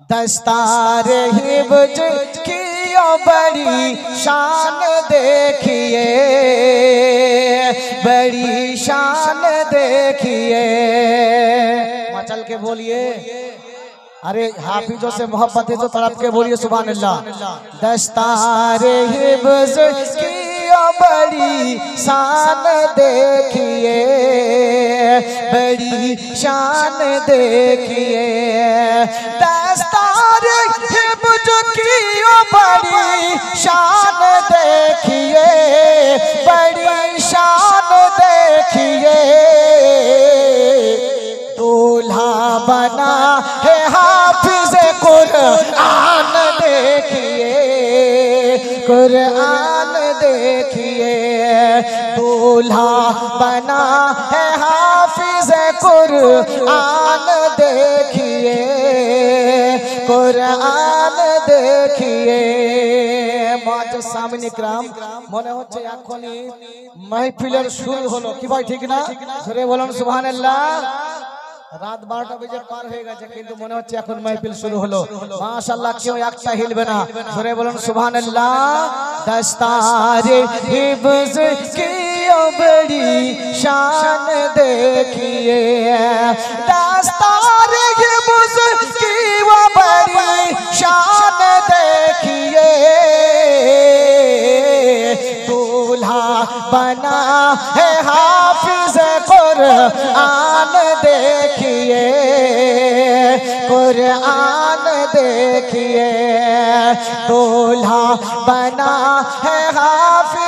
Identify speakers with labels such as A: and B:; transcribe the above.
A: दस्तार हिब्ज की बड़ी शान देखिए, बड़ी शान देखिए। मचल के बोलिए, अरे हाफिजों से मोहब्बत है तो तड़प के बोलिए सुभान अल्लाह। दस्तार हिब्ज की बड़ी शान देखिए, बड़ी शान देखिए। दस्तार हिब्ज की बड़ी शान देखिए, बड़ी शान देखिए। दूल्हा बना है हाफिज कुरान देखिए, कुरान देखिए। दूल्हा बना है हाफिज कुरान देखिए, कुरान देखिए। মাজ সামনে গ্রাম মনে হচ্ছে এখনই মাহফিলের শুরু হলো কি ভাই, ঠিক না? জোরে বলুন সুবহানাল্লাহ। রাত 12টা বেজে পার হয়ে গেছে কিন্তু মনে হচ্ছে এখন মাহফিল শুরু হলো। মাশাআল্লাহ, কেউ একটা হিলবে না। জোরে বলুন সুবহানাল্লাহ। দস্তারে হিফজ কি बड़ी शान देखिए, दस्तारे हिफ्ज की वो बड़ी शान देखिए। दूल्हा बना है हाफिज कुरान देखिए, कुरान देखिए। दूल्हा बना है हाफिज